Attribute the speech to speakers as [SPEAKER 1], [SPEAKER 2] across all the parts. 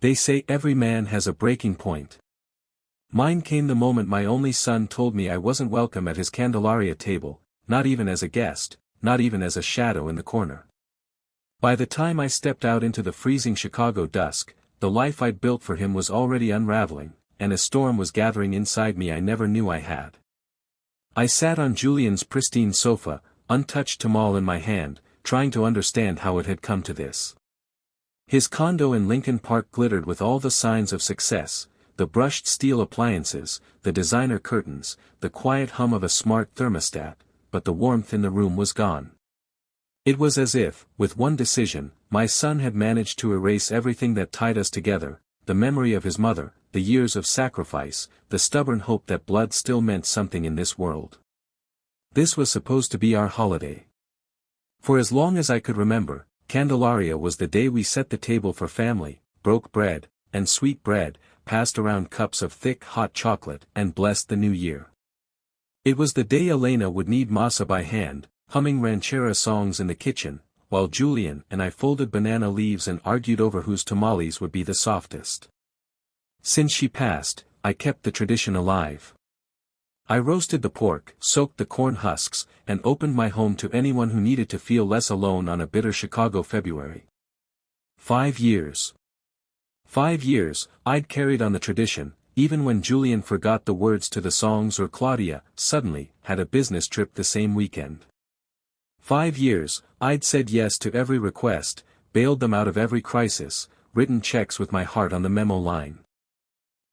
[SPEAKER 1] They say every man has a breaking point. Mine came the moment my only son told me I wasn't welcome at his Candelaria table, not even as a guest, not even as a shadow in the corner. By the time I stepped out into the freezing Chicago dusk, the life I'd built for him was already unraveling, and a storm was gathering inside me I never knew I had. I sat on Julian's pristine sofa, untouched Tamal in my hand, trying to understand how it had come to this. His condo in Lincoln Park glittered with all the signs of success: the brushed steel appliances, the designer curtains, the quiet hum of a smart thermostat, but the warmth in the room was gone. It was as if, with one decision, my son had managed to erase everything that tied us together: the memory of his mother, the years of sacrifice, the stubborn hope that blood still meant something in this world. This was supposed to be our holiday. For as long as I could remember, Candelaria was the day we set the table for family, broke bread, and sweet bread, passed around cups of thick hot chocolate, and blessed the new year. It was the day Elena would knead masa by hand, humming ranchera songs in the kitchen, while Julian and I folded banana leaves and argued over whose tamales would be the softest. Since she passed, I kept the tradition alive. I roasted the pork, soaked the corn husks, and opened my home to anyone who needed to feel less alone on a bitter Chicago February. 5 years. 5 years, I'd carried on the tradition, even when Julian forgot the words to the songs or Claudia, suddenly, had a business trip the same weekend. 5 years, I'd said yes to every request, bailed them out of every crisis, written checks with my heart on the memo line.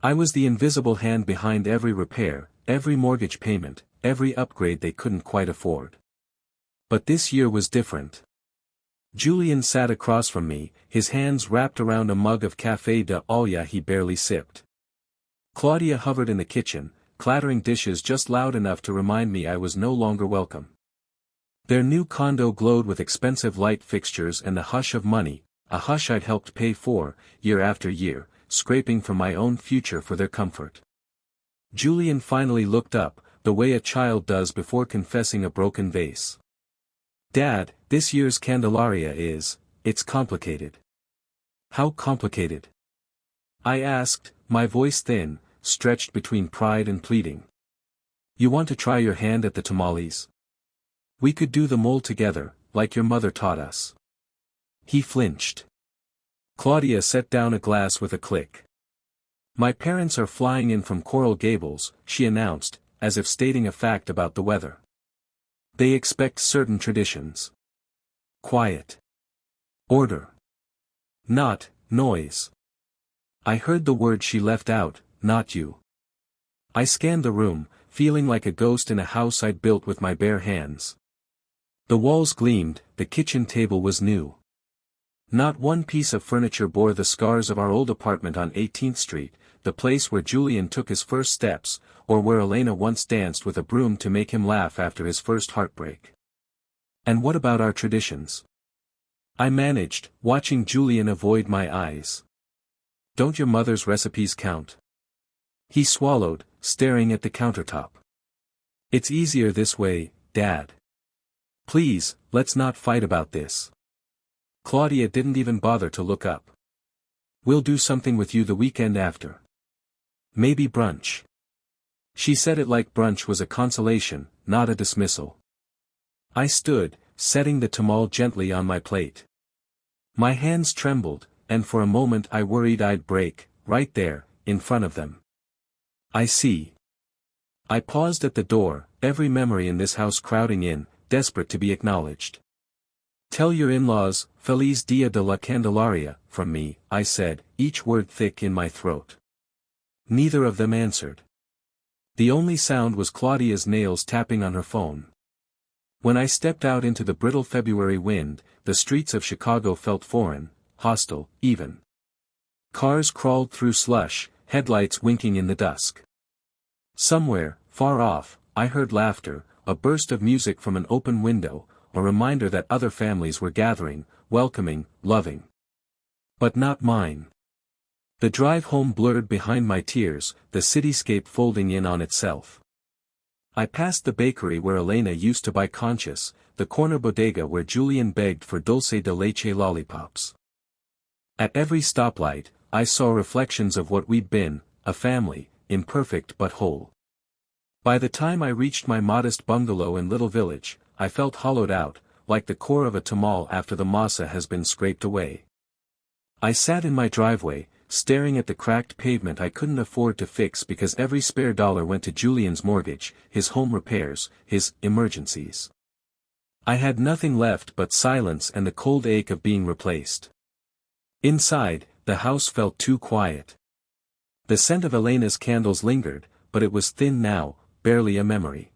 [SPEAKER 1] I was the invisible hand behind every repair, every mortgage payment, every upgrade they couldn't quite afford. But this year was different. Julian sat across from me, his hands wrapped around a mug of café de olla he barely sipped. Claudia hovered in the kitchen, clattering dishes just loud enough to remind me I was no longer welcome. Their new condo glowed with expensive light fixtures and the hush of money, a hush I'd helped pay for, year after year, scraping from my own future for their comfort. Julian finally looked up, the way a child does before confessing a broken vase. "Dad, this year's Candelaria it's complicated." "How complicated?" I asked, my voice thin, stretched between pride and pleading. "You want to try your hand at the tamales? We could do the mole together, like your mother taught us." He flinched. Claudia set down a glass with a click. "My parents are flying in from Coral Gables," she announced, as if stating a fact about the weather. "They expect certain traditions. Quiet. Order. Not noise." I heard the word she left out, "not you." I scanned the room, feeling like a ghost in a house I'd built with my bare hands. The walls gleamed, the kitchen table was new. Not one piece of furniture bore the scars of our old apartment on 18th Street, the place where Julian took his first steps, or where Elena once danced with a broom to make him laugh after his first heartbreak. And what about our traditions? I managed, watching Julian avoid my eyes. "Don't your mother's recipes count?" He swallowed, staring at the countertop. "It's easier this way, Dad. Please, let's not fight about this." Claudia didn't even bother to look up. "We'll do something with you the weekend after. Maybe brunch." She said it like brunch was a consolation, not a dismissal. I stood, setting the tamal gently on my plate. My hands trembled, and for a moment I worried I'd break, right there, in front of them. "I see." I paused at the door, every memory in this house crowding in, desperate to be acknowledged. "Tell your in-laws, Feliz Dia de la Candelaria, from me," I said, each word thick in my throat. Neither of them answered. The only sound was Claudia's nails tapping on her phone. When I stepped out into the brittle February wind, the streets of Chicago felt foreign, hostile, even. Cars crawled through slush, headlights winking in the dusk. Somewhere, far off, I heard laughter, a burst of music from an open window, a reminder that other families were gathering, welcoming, loving. But not mine. The drive home blurred behind my tears, the cityscape folding in on itself. I passed the bakery where Elena used to buy conchas, the corner bodega where Julian begged for dulce de leche lollipops. At every stoplight, I saw reflections of what we'd been, a family, imperfect but whole. By the time I reached my modest bungalow in Little Village, I felt hollowed out, like the core of a tamal after the masa has been scraped away. I sat in my driveway, staring at the cracked pavement I couldn't afford to fix because every spare dollar went to Julian's mortgage, his home repairs, his emergencies. I had nothing left but silence and the cold ache of being replaced. Inside, the house felt too quiet. The scent of Elena's candles lingered, but it was thin now, barely a memory.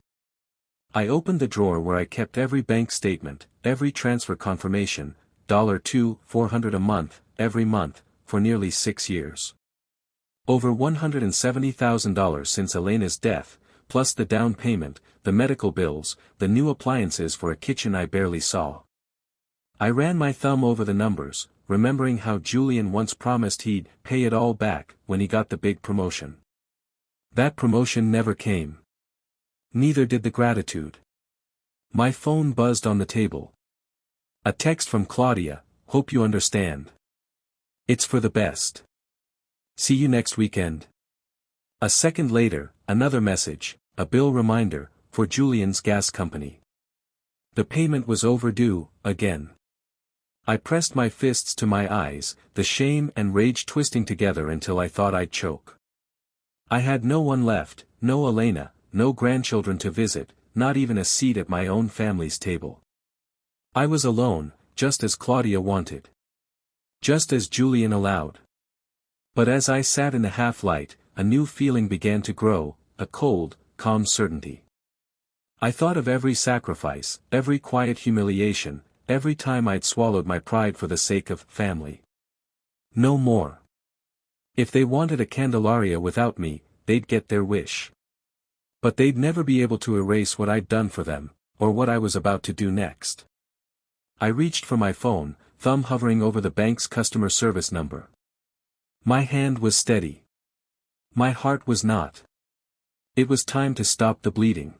[SPEAKER 1] I opened the drawer where I kept every bank statement, every transfer confirmation, $400 a month, every month, for nearly 6 years. Over $170,000 since Elena's death, plus the down payment, the medical bills, the new appliances for a kitchen I barely saw. I ran my thumb over the numbers, remembering how Julian once promised he'd pay it all back when he got the big promotion. That promotion never came. Neither did the gratitude. My phone buzzed on the table. A text from Claudia, "Hope you understand. It's for the best. See you next weekend." A second later, another message, a bill reminder, for Julian's gas company. The payment was overdue, again. I pressed my fists to my eyes, the shame and rage twisting together until I thought I'd choke. I had no one left, no Elena, no grandchildren to visit, not even a seat at my own family's table. I was alone, just as Claudia wanted. Just as Julian allowed. But as I sat in the half-light, a new feeling began to grow, a cold, calm certainty. I thought of every sacrifice, every quiet humiliation, every time I'd swallowed my pride for the sake of family. No more. If they wanted a Candelaria without me, they'd get their wish. But they'd never be able to erase what I'd done for them, or what I was about to do next. I reached for my phone, thumb hovering over the bank's customer service number. My hand was steady. My heart was not. It was time to stop the bleeding.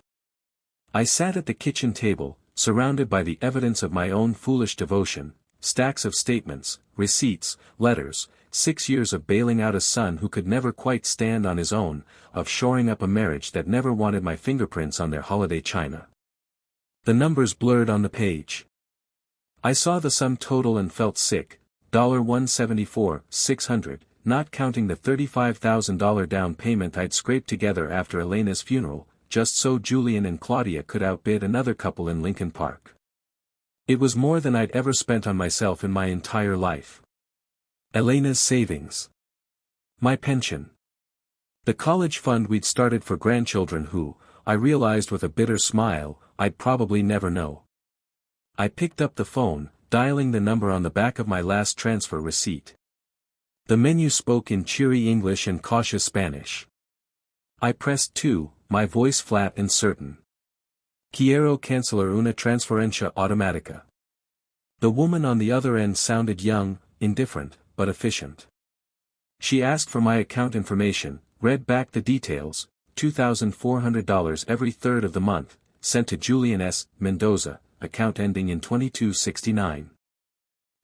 [SPEAKER 1] I sat at the kitchen table, surrounded by the evidence of my own foolish devotion, stacks of statements, receipts, letters, 6 years of bailing out a son who could never quite stand on his own, of shoring up a marriage that never wanted my fingerprints on their holiday china. The numbers blurred on the page. I saw the sum total and felt sick, $174,600, not counting the $35,000 down payment I'd scraped together after Elena's funeral, just so Julian and Claudia could outbid another couple in Lincoln Park. It was more than I'd ever spent on myself in my entire life. Elena's savings. My pension. The college fund we'd started for grandchildren who, I realized with a bitter smile, I'd probably never know. I picked up the phone, dialing the number on the back of my last transfer receipt. The menu spoke in cheery English and cautious Spanish. I pressed 2, my voice flat and certain. Quiero cancelar una transferencia automática. The woman on the other end sounded young, indifferent, but efficient. She asked for my account information, read back the details, $2,400 every third of the month, sent to Julian S. Mendoza, account ending in 2269.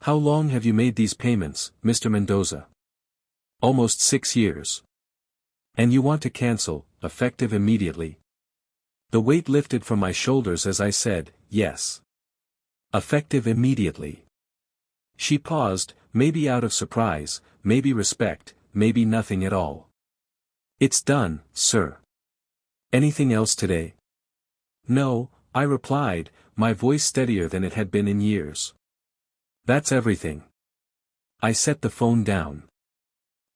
[SPEAKER 1] How long have you made these payments, Mr. Mendoza? Almost 6 years. And you want to cancel, effective immediately? The weight lifted from my shoulders as I said, yes. Effective immediately. She paused, maybe out of surprise, maybe respect, maybe nothing at all. It's done, sir. Anything else today? No, I replied, my voice steadier than it had been in years. That's everything. I set the phone down.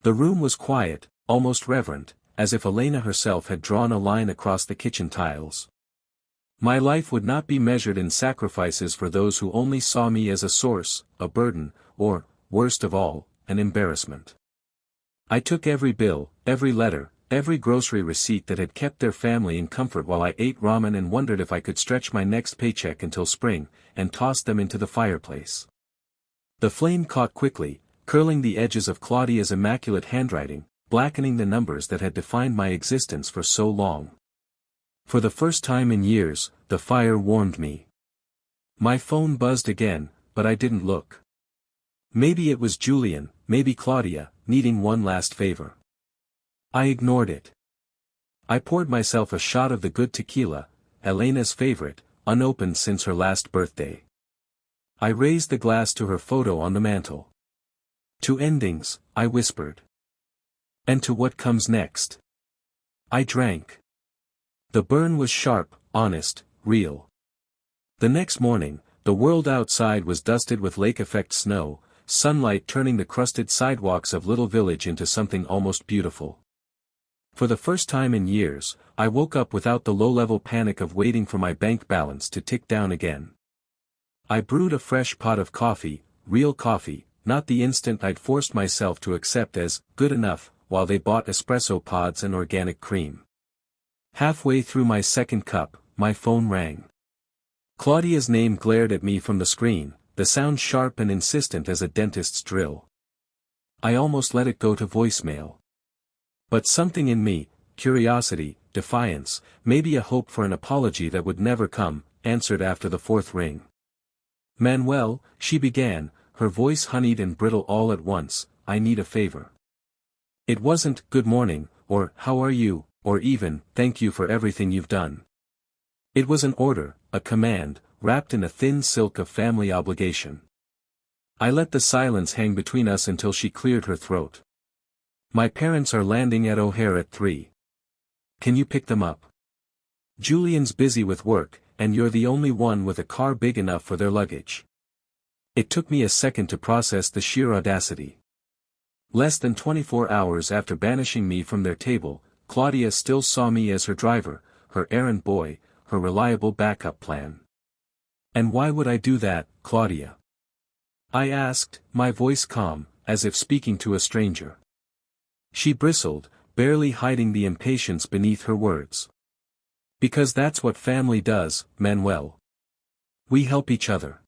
[SPEAKER 1] The room was quiet, almost reverent, as if Elena herself had drawn a line across the kitchen tiles. My life would not be measured in sacrifices for those who only saw me as a source, a burden, or, worst of all, an embarrassment. I took every bill, every letter, every grocery receipt that had kept their family in comfort while I ate ramen and wondered if I could stretch my next paycheck until spring, and tossed them into the fireplace. The flame caught quickly, curling the edges of Claudia's immaculate handwriting, blackening the numbers that had defined my existence for so long. For the first time in years, the fire warmed me. My phone buzzed again, but I didn't look. Maybe it was Julian, maybe Claudia, needing one last favor. I ignored it. I poured myself a shot of the good tequila, Elena's favorite, unopened since her last birthday. I raised the glass to her photo on the mantel. To endings, I whispered. And to what comes next. I drank. The burn was sharp, honest, real. The next morning, the world outside was dusted with lake-effect snow, sunlight turning the crusted sidewalks of Little Village into something almost beautiful. For the first time in years, I woke up without the low-level panic of waiting for my bank balance to tick down again. I brewed a fresh pot of coffee, real coffee, not the instant I'd forced myself to accept as good enough, while they bought espresso pods and organic cream. Halfway through my second cup, my phone rang. Claudia's name glared at me from the screen, the sound sharp and insistent as a dentist's drill. I almost let it go to voicemail. But something in me, curiosity, defiance, maybe a hope for an apology that would never come, answered after the fourth ring. "Manuel," she began, her voice honeyed and brittle all at once, "I need a favor." It wasn't, "Good morning," or "How are you," or even, "Thank you for everything you've done." It was an order, a command, wrapped in a thin silk of family obligation. I let the silence hang between us until she cleared her throat. "My parents are landing at O'Hare at 3. Can you pick them up? Julian's busy with work, and you're the only one with a car big enough for their luggage." It took me a second to process the sheer audacity. Less than 24 hours after banishing me from their table, Claudia still saw me as her driver, her errand boy, her reliable backup plan. "And why would I do that, Claudia?" I asked, my voice calm, as if speaking to a stranger. She bristled, barely hiding the impatience beneath her words. "Because that's what family does, Manuel. We help each other.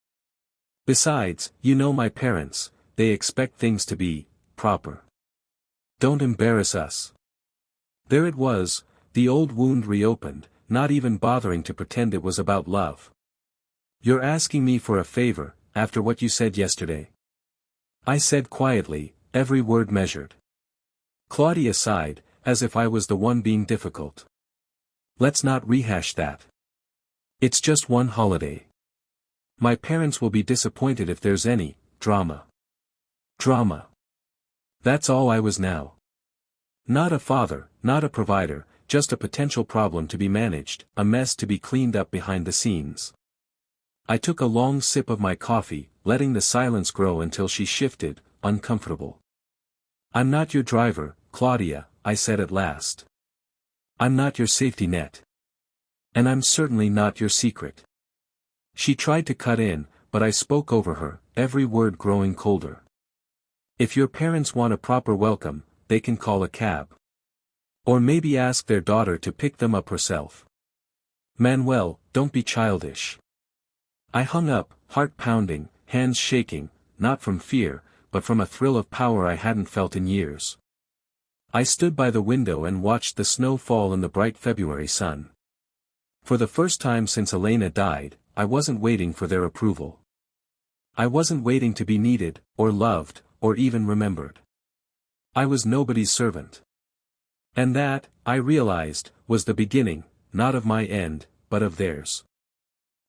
[SPEAKER 1] Besides, you know my parents, they expect things to be proper. Don't embarrass us." There it was, the old wound reopened, not even bothering to pretend it was about love. "You're asking me for a favor, after what you said yesterday?" I said quietly, every word measured. Claudia sighed, as if I was the one being difficult. "Let's not rehash that. It's just one holiday. My parents will be disappointed if there's any drama." Drama. That's all I was now. Not a father, not a provider, just a potential problem to be managed, a mess to be cleaned up behind the scenes. I took a long sip of my coffee, letting the silence grow until she shifted, uncomfortable. "I'm not your driver, Claudia," I said at last. "I'm not your safety net. And I'm certainly not your secret." She tried to cut in, but I spoke over her, every word growing colder. "If your parents want a proper welcome, they can call a cab. Or maybe ask their daughter to pick them up herself. Manuel, don't be childish." I hung up, heart pounding, hands shaking, not from fear, but from a thrill of power I hadn't felt in years. I stood by the window and watched the snow fall in the bright February sun. For the first time since Elena died, I wasn't waiting for their approval. I wasn't waiting to be needed, or loved, or even remembered. I was nobody's servant. And that, I realized, was the beginning, not of my end, but of theirs.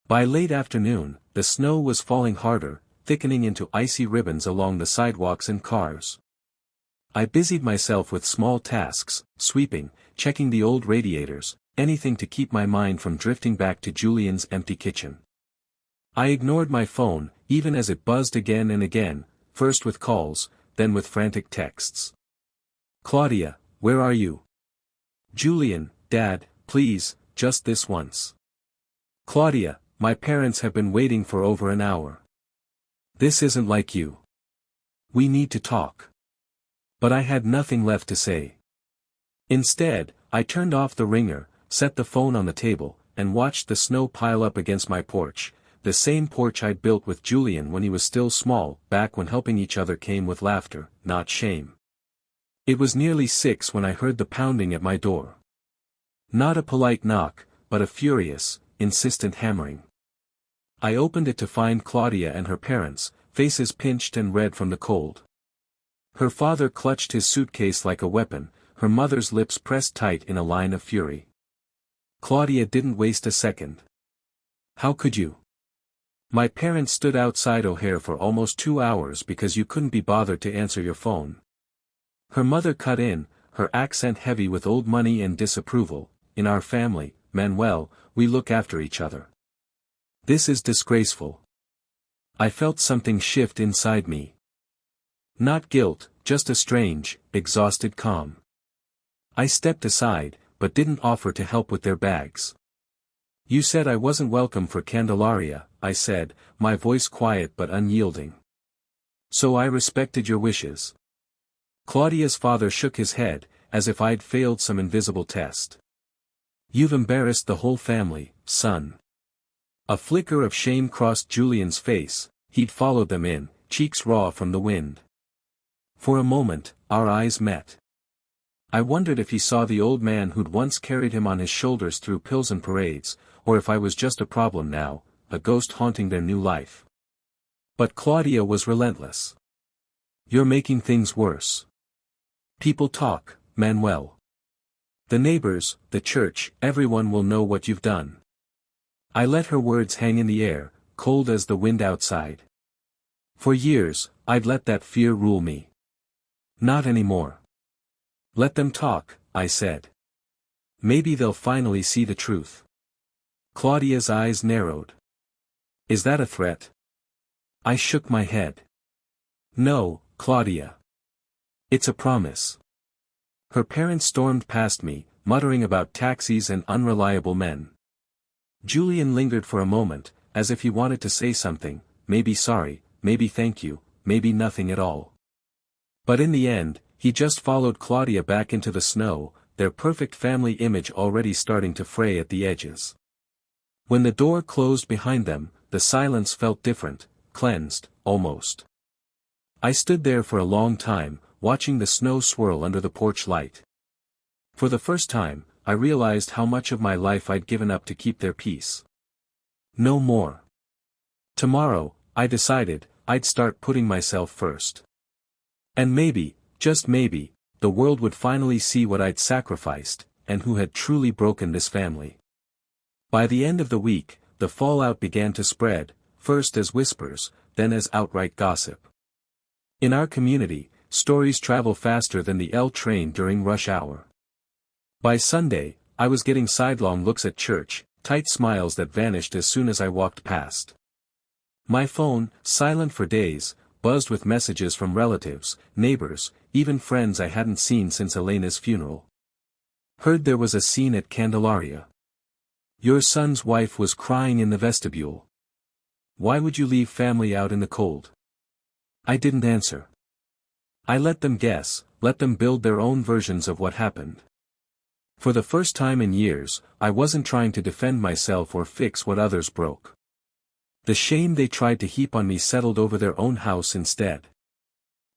[SPEAKER 1] By late afternoon, the snow was falling harder, thickening into icy ribbons along the sidewalks and cars. I busied myself with small tasks, sweeping, checking the old radiators, anything to keep my mind from drifting back to Julian's empty kitchen. I ignored my phone, even as it buzzed again and again, first with calls, then with frantic texts. "Claudia, where are you? Julian, Dad, please, just this once. Claudia, my parents have been waiting for over an hour. This isn't like you. We need to talk." But I had nothing left to say. Instead, I turned off the ringer, set the phone on the table, and watched the snow pile up against my porch, the same porch I'd built with Julian when he was still small, back when helping each other came with laughter, not shame. It was nearly 6 when I heard the pounding at my door. Not a polite knock, but a furious, insistent hammering. I opened it to find Claudia and her parents, faces pinched and red from the cold. Her father clutched his suitcase like a weapon, her mother's lips pressed tight in a line of fury. Claudia didn't waste a second. How could you? My parents stood outside O'Hare for almost 2 hours because you couldn't be bothered to answer your phone. Her mother cut in, her accent heavy with old money and disapproval. In our family, Manuel, we look after each other. This is disgraceful. I felt something shift inside me. Not guilt, just a strange, exhausted calm. I stepped aside, but didn't offer to help with their bags. You said I wasn't welcome for Candelaria, I said, my voice quiet but unyielding. So I respected your wishes. Claudia's father shook his head, as if I'd failed some invisible test. You've embarrassed the whole family, son. A flicker of shame crossed Julian's face, he'd followed them in, cheeks raw from the wind. For a moment, our eyes met. I wondered if he saw the old man who'd once carried him on his shoulders through Pilsen parades, or if I was just a problem now, a ghost haunting their new life. But Claudia was relentless. You're making things worse. People talk, Manuel. The neighbors, the church, everyone will know what you've done. I let her words hang in the air, cold as the wind outside. For years, I'd let that fear rule me. Not anymore. Let them talk, I said. Maybe they'll finally see the truth. Claudia's eyes narrowed. Is that a threat? I shook my head. No, Claudia. It's a promise. Her parents stormed past me, muttering about taxis and unreliable men. Julian lingered for a moment, as if he wanted to say something, maybe sorry, maybe thank you, maybe nothing at all. But in the end, he just followed Claudia back into the snow, their perfect family image already starting to fray at the edges. When the door closed behind them, the silence felt different, cleansed, almost. I stood there for a long time, watching the snow swirl under the porch light. For the first time, I realized how much of my life I'd given up to keep their peace. No more. Tomorrow, I decided, I'd start putting myself first. And maybe, just maybe, the world would finally see what I'd sacrificed, and who had truly broken this family. By the end of the week, the fallout began to spread, first as whispers, then as outright gossip. In our community, stories travel faster than the L train during rush hour. By Sunday, I was getting sidelong looks at church, tight smiles that vanished as soon as I walked past. My phone, silent for days, buzzed with messages from relatives, neighbors, even friends I hadn't seen since Elena's funeral. Heard there was a scene at Candelaria. Your son's wife was crying in the vestibule. Why would you leave family out in the cold? I didn't answer. I let them guess, let them build their own versions of what happened. For the first time in years, I wasn't trying to defend myself or fix what others broke. The shame they tried to heap on me settled over their own house instead.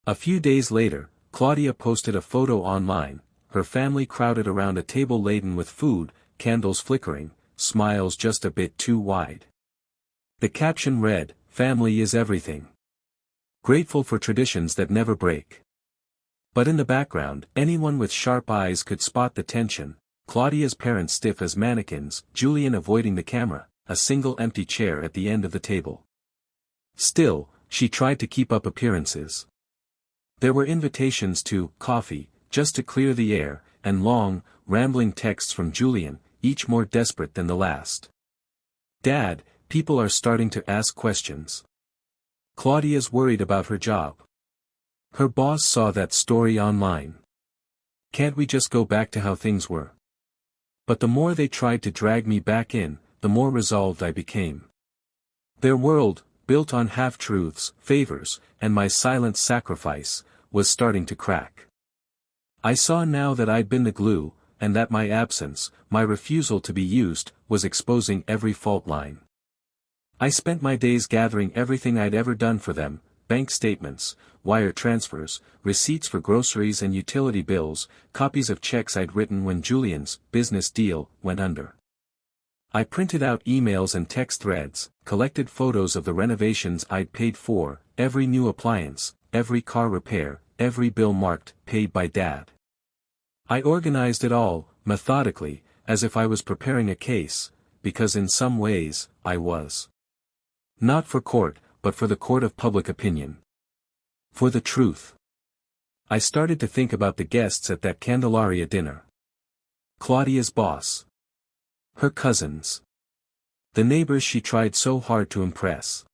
[SPEAKER 1] A few days later, Claudia posted a photo online, her family crowded around a table laden with food, candles flickering, smiles just a bit too wide. The caption read, "Family is everything. Grateful for traditions that never break." But in the background, anyone with sharp eyes could spot the tension, Claudia's parents stiff as mannequins, Julian avoiding the camera, a single empty chair at the end of the table. Still, she tried to keep up appearances. There were invitations to coffee, just to clear the air, and long, rambling texts from Julian, each more desperate than the last. Dad, people are starting to ask questions. Claudia's worried about her job. Her boss saw that story online. Can't we just go back to how things were? But the more they tried to drag me back in, the more resolved I became. Their world, built on half-truths, favors, and my silent sacrifice, was starting to crack. I saw now that I'd been the glue, and that my absence, my refusal to be used, was exposing every fault line. I spent my days gathering everything I'd ever done for them, bank statements, wire transfers, receipts for groceries and utility bills, copies of checks I'd written when Julian's business deal went under. I printed out emails and text threads, collected photos of the renovations I'd paid for, every new appliance, every car repair, every bill marked, paid by Dad. I organized it all, methodically, as if I was preparing a case, because in some ways, I was. Not for court, but for the court of public opinion. For the truth. I started to think about the guests at that Candelaria dinner. Claudia's boss. Her cousins. The neighbors she tried so hard to impress.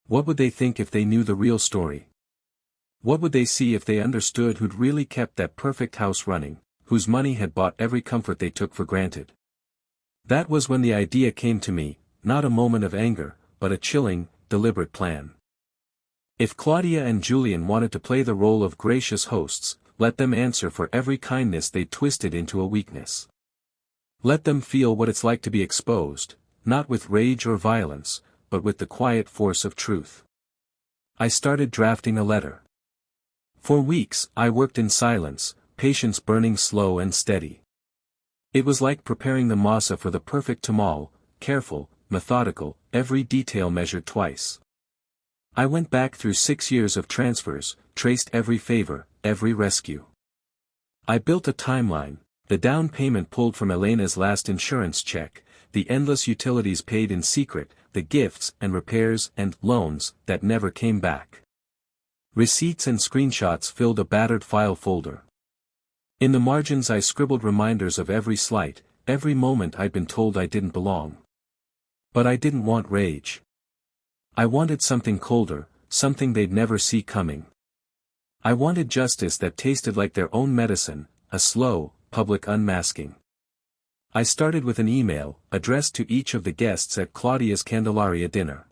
[SPEAKER 1] What would they think if they knew the real story? What would they see if they understood who'd really kept that perfect house running, whose money had bought every comfort they took for granted? That was when the idea came to me, not a moment of anger, but a chilling, deliberate plan. If Claudia and Julian wanted to play the role of gracious hosts, let them answer for every kindness they twisted into a weakness. Let them feel what it's like to be exposed, not with rage or violence, but with the quiet force of truth. I started drafting a letter. For weeks, I worked in silence, patience burning slow and steady. It was like preparing the masa for the perfect tamal, careful, methodical, every detail measured twice. I went back through 6 years of transfers, traced every favor, every rescue. I built a timeline, the down payment pulled from Elena's last insurance check, the endless utilities paid in secret, the gifts and repairs and loans that never came back. Receipts and screenshots filled a battered file folder. In the margins I scribbled reminders of every slight, every moment I'd been told I didn't belong. But I didn't want rage. I wanted something colder, something they'd never see coming. I wanted justice that tasted like their own medicine, a slow, public unmasking. I started with an email, addressed to each of the guests at Claudia's Candelaria dinner.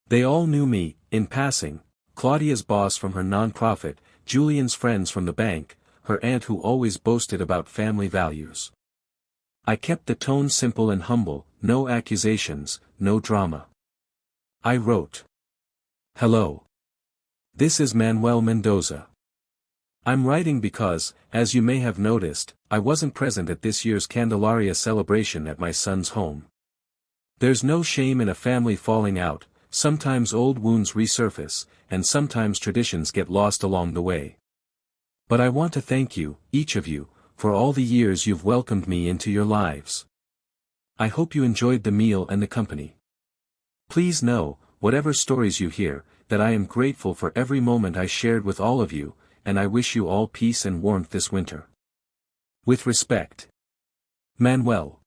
[SPEAKER 1] They all knew me, in passing, Claudia's boss from her nonprofit, Julian's friends from the bank, her aunt who always boasted about family values. I kept the tone simple and humble, no accusations, no drama. I wrote. Hello. This is Manuel Mendoza. I'm writing because, as you may have noticed, I wasn't present at this year's Candelaria celebration at my son's home. There's no shame in a family falling out, sometimes old wounds resurface, and sometimes traditions get lost along the way. But I want to thank you, each of you, for all the years you've welcomed me into your lives. I hope you enjoyed the meal and the company. Please know, whatever stories you hear, that I am grateful for every moment I shared with all of you, and I wish you all peace and warmth this winter. With respect. Manuel.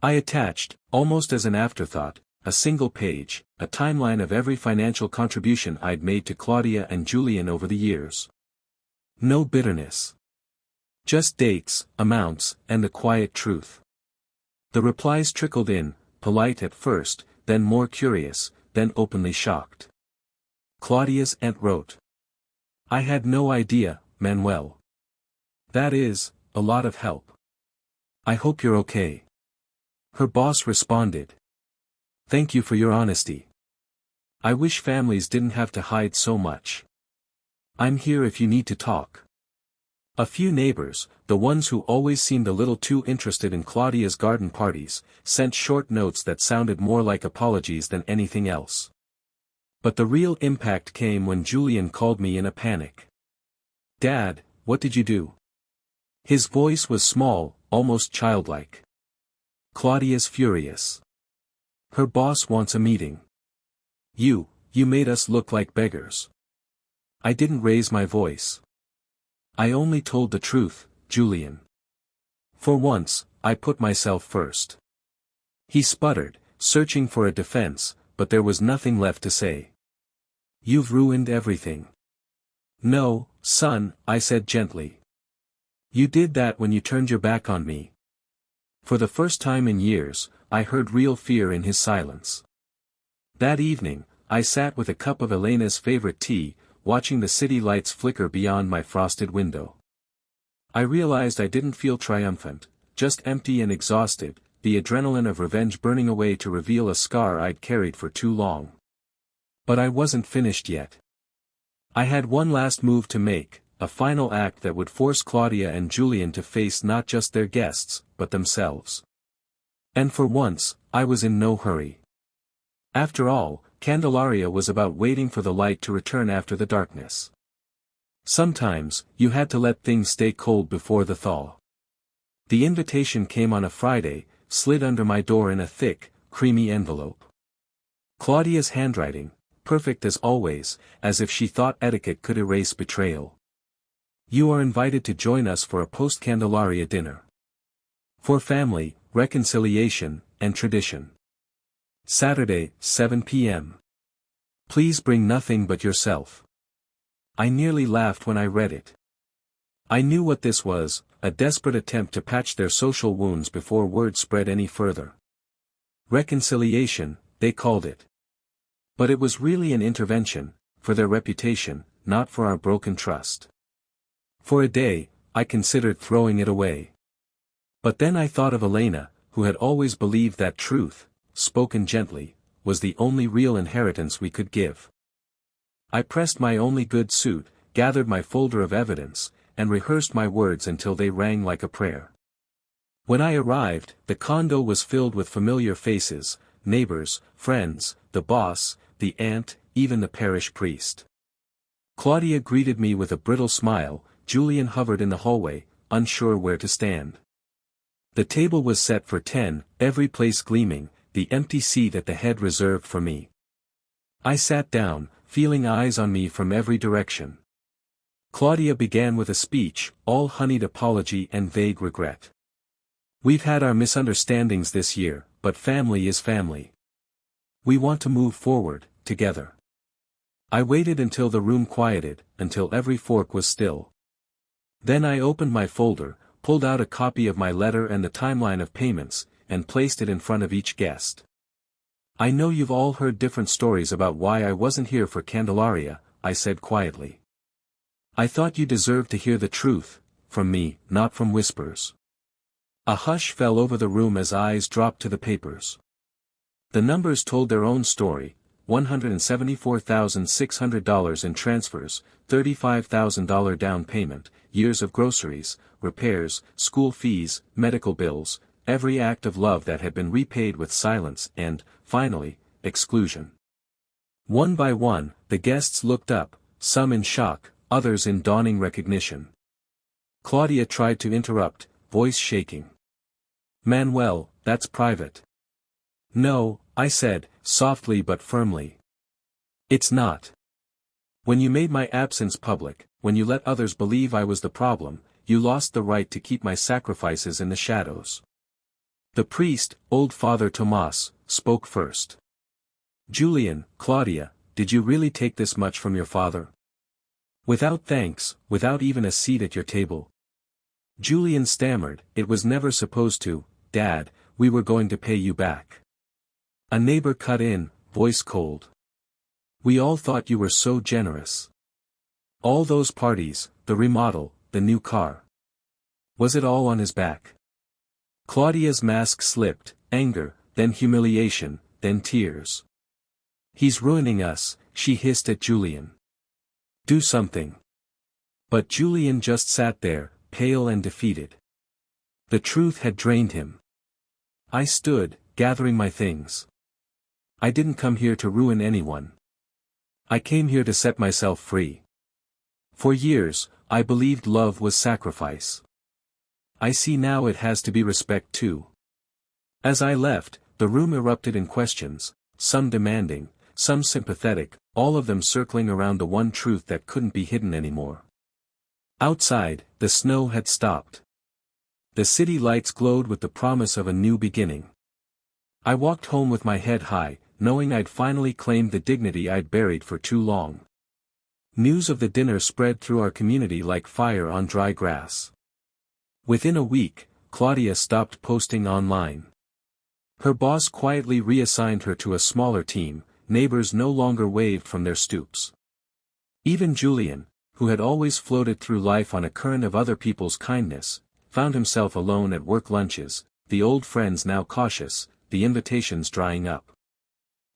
[SPEAKER 1] I attached, almost as an afterthought, a single page, a timeline of every financial contribution I'd made to Claudia and Julian over the years. No bitterness. Just dates, amounts, and the quiet truth. The replies trickled in, polite at first, then more curious, then openly shocked. Claudia's aunt wrote. I had no idea, Manuel. That is, a lot of help. I hope you're okay. Her boss responded. Thank you for your honesty. I wish families didn't have to hide so much. I'm here if you need to talk. A few neighbors, the ones who always seemed a little too interested in Claudia's garden parties, sent short notes that sounded more like apologies than anything else. But the real impact came when Julian called me in a panic. Dad, what did you do? His voice was small, almost childlike. Claudia's furious. Her boss wants a meeting. You made us look like beggars. I didn't raise my voice. I only told the truth, Julian. For once, I put myself first. He sputtered, searching for a defense, but there was nothing left to say. You've ruined everything. No, son, I said gently. You did that when you turned your back on me. For the first time in years, I heard real fear in his silence. That evening, I sat with a cup of Elena's favorite tea, watching the city lights flicker beyond my frosted window. I realized I didn't feel triumphant, just empty and exhausted, the adrenaline of revenge burning away to reveal a scar I'd carried for too long. But I wasn't finished yet. I had one last move to make, a final act that would force Claudia and Julian to face not just their guests, but themselves. And for once, I was in no hurry. After all, Candelaria was about waiting for the light to return after the darkness. Sometimes, you had to let things stay cold before the thaw. The invitation came on a Friday, slid under my door in a thick, creamy envelope. Claudia's handwriting, perfect as always, as if she thought etiquette could erase betrayal. You are invited to join us for a post-Candelaria dinner. For family, reconciliation, and tradition. Saturday, 7 p.m. Please bring nothing but yourself. I nearly laughed when I read it. I knew what this was, a desperate attempt to patch their social wounds before word spread any further. Reconciliation, they called it. But it was really an intervention, for their reputation, not for our broken trust. For a day, I considered throwing it away. But then I thought of Elena, who had always believed that truth, spoken gently, was the only real inheritance we could give. I pressed my only good suit, gathered my folder of evidence, and rehearsed my words until they rang like a prayer. When I arrived, the condo was filled with familiar faces, neighbors, friends, the boss, the aunt, even the parish priest. Claudia greeted me with a brittle smile. Julian hovered in the hallway, unsure where to stand. The table was set for 10, every place gleaming, the empty seat at the head reserved for me. I sat down, feeling eyes on me from every direction. Claudia began with a speech, all honeyed apology and vague regret. We've had our misunderstandings this year, but family is family. We want to move forward, together. I waited until the room quieted, until every fork was still. Then I opened my folder, pulled out a copy of my letter and the timeline of payments, and placed it in front of each guest. I know you've all heard different stories about why I wasn't here for Candelaria, I said quietly. I thought you deserved to hear the truth, from me, not from whispers. A hush fell over the room as eyes dropped to the papers. The numbers told their own story, $174,600 in transfers, $35,000 down payment, years of groceries, repairs, school fees, medical bills, every act of love that had been repaid with silence and, finally, exclusion. One by one, the guests looked up, some in shock, others in dawning recognition. Claudia tried to interrupt, voice shaking. Manuel, that's private. No, I said, softly but firmly. It's not. When you made my absence public, when you let others believe I was the problem, you lost the right to keep my sacrifices in the shadows. The priest, old Father Tomas, spoke first. Julian, Claudia, did you really take this much from your father? Without thanks, without even a seat at your table? Julian stammered, it was never supposed to, Dad, we were going to pay you back. A neighbor cut in, voice cold. We all thought you were so generous. All those parties, the remodel, the new car. Was it all on his back? Claudia's mask slipped, anger, then humiliation, then tears. He's ruining us, she hissed at Julian. Do something. But Julian just sat there, pale and defeated. The truth had drained him. I stood, gathering my things. I didn't come here to ruin anyone. I came here to set myself free. For years, I believed love was sacrifice. I see now it has to be respect too. As I left, the room erupted in questions, some demanding, some sympathetic, all of them circling around the one truth that couldn't be hidden anymore. Outside, the snow had stopped. The city lights glowed with the promise of a new beginning. I walked home with my head high, knowing I'd finally claimed the dignity I'd buried for too long. News of the dinner spread through our community like fire on dry grass. Within a week, Claudia stopped posting online. Her boss quietly reassigned her to a smaller team, neighbors no longer waved from their stoops. Even Julian, who had always floated through life on a current of other people's kindness, found himself alone at work lunches, the old friends now cautious, the invitations drying up.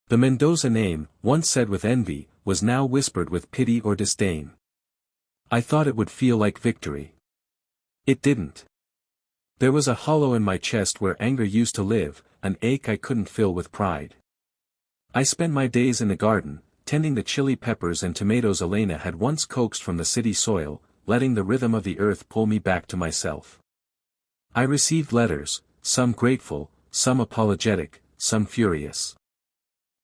[SPEAKER 1] The Mendoza name, once said with envy, was now whispered with pity or disdain. I thought it would feel like victory. It didn't. There was a hollow in my chest where anger used to live, an ache I couldn't fill with pride. I spent my days in the garden, tending the chili peppers and tomatoes Elena had once coaxed from the city soil, letting the rhythm of the earth pull me back to myself. I received letters, some grateful, some apologetic, some furious.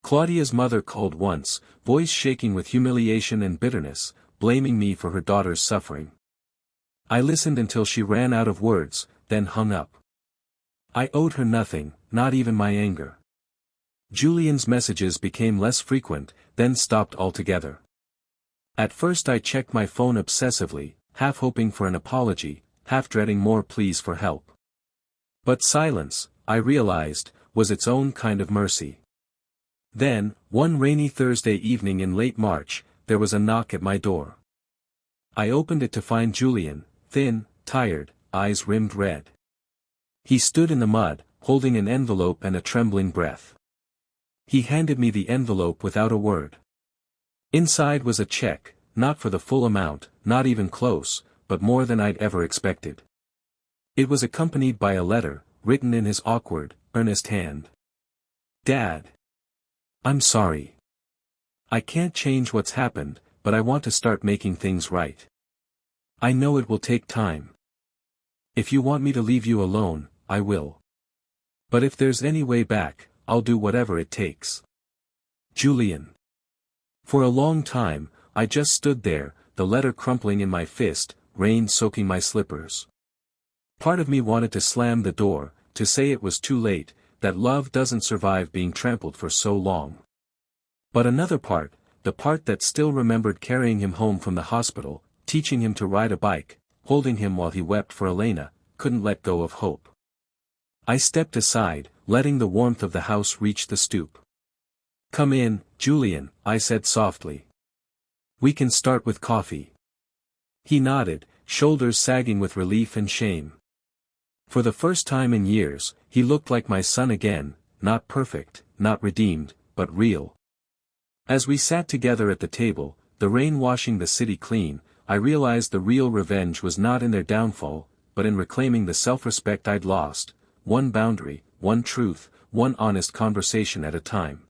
[SPEAKER 1] Claudia's mother called once, voice shaking with humiliation and bitterness, blaming me for her daughter's suffering. I listened until she ran out of words, then hung up. I owed her nothing, not even my anger. Julian's messages became less frequent, then stopped altogether. At first I checked my phone obsessively, half hoping for an apology, half dreading more pleas for help. But silence, I realized, was its own kind of mercy. Then, one rainy Thursday evening in late March, there was a knock at my door. I opened it to find Julian, thin, tired, eyes rimmed red. He stood in the mud, holding an envelope and a trembling breath. He handed me the envelope without a word. Inside was a check, not for the full amount, not even close, but more than I'd ever expected. It was accompanied by a letter, written in his awkward, earnest hand. Dad. I'm sorry. I can't change what's happened, but I want to start making things right. I know it will take time. If you want me to leave you alone, I will. But if there's any way back, I'll do whatever it takes. Julian. For a long time, I just stood there, the letter crumpling in my fist, rain soaking my slippers. Part of me wanted to slam the door, to say it was too late, that love doesn't survive being trampled for so long. But another part, the part that still remembered carrying him home from the hospital, teaching him to ride a bike, holding him while he wept for Elena, couldn't let go of hope. I stepped aside, letting the warmth of the house reach the stoop. Come in, Julian, I said softly. We can start with coffee. He nodded, shoulders sagging with relief and shame. For the first time in years, he looked like my son again, not perfect, not redeemed, but real. As we sat together at the table, the rain washing the city clean, I realized the real revenge was not in their downfall, but in reclaiming the self-respect I'd lost, one boundary, one truth, one honest conversation at a time.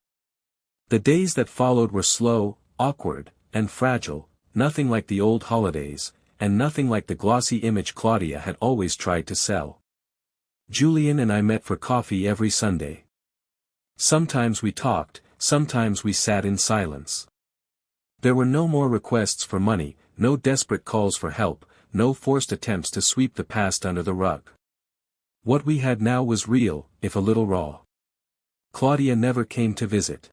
[SPEAKER 1] The days that followed were slow, awkward, and fragile, nothing like the old holidays, and nothing like the glossy image Claudia had always tried to sell. Julian and I met for coffee every Sunday. Sometimes we talked, sometimes we sat in silence. There were no more requests for money, no desperate calls for help, no forced attempts to sweep the past under the rug. What we had now was real, if a little raw. Claudia never came to visit.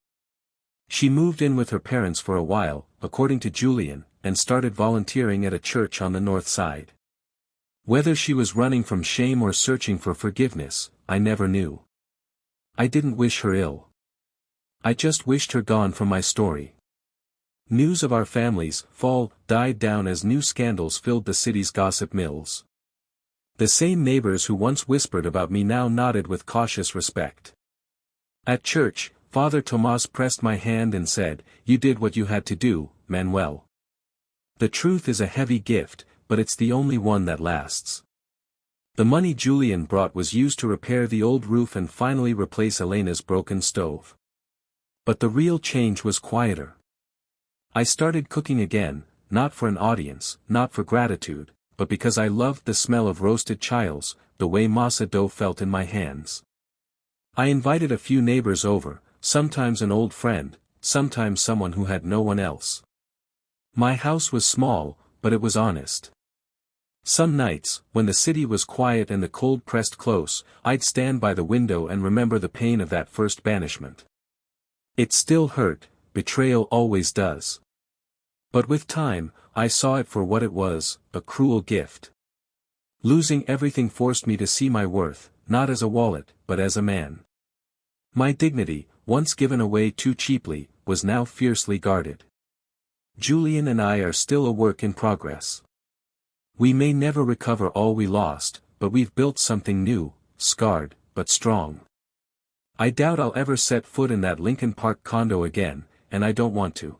[SPEAKER 1] She moved in with her parents for a while, according to Julian, and started volunteering at a church on the north side. Whether she was running from shame or searching for forgiveness, I never knew. I didn't wish her ill. I just wished her gone from my story. News of our family's fall died down as new scandals filled the city's gossip mills. The same neighbors who once whispered about me now nodded with cautious respect. At church, Father Tomas pressed my hand and said, "You did what you had to do, Manuel. The truth is a heavy gift, but it's the only one that lasts." The money Julian brought was used to repair the old roof and finally replace Elena's broken stove. But the real change was quieter. I started cooking again, not for an audience, not for gratitude, but because I loved the smell of roasted chiles, the way masa dough felt in my hands. I invited a few neighbors over, sometimes an old friend, sometimes someone who had no one else. My house was small, but it was honest. Some nights, when the city was quiet and the cold pressed close, I'd stand by the window and remember the pain of that first banishment. It still hurt, betrayal always does. But with time, I saw it for what it was, a cruel gift. Losing everything forced me to see my worth, not as a wallet, but as a man. My dignity, once given away too cheaply, was now fiercely guarded. Julian and I are still a work in progress. We may never recover all we lost, but we've built something new, scarred, but strong. I doubt I'll ever set foot in that Lincoln Park condo again, and I don't want to.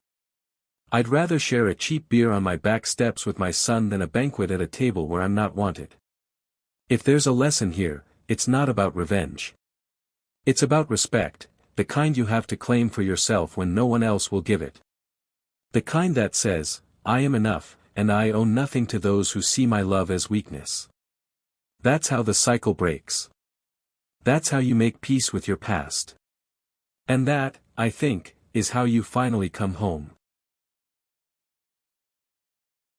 [SPEAKER 1] I'd rather share a cheap beer on my back steps with my son than a banquet at a table where I'm not wanted. If there's a lesson here, it's not about revenge. It's about respect, the kind you have to claim for yourself when no one else will give it. The kind that says, I am enough, and I owe nothing to those who see my love as weakness. That's how the cycle breaks. That's how you make peace with your past. And that, I think, is how you finally come home.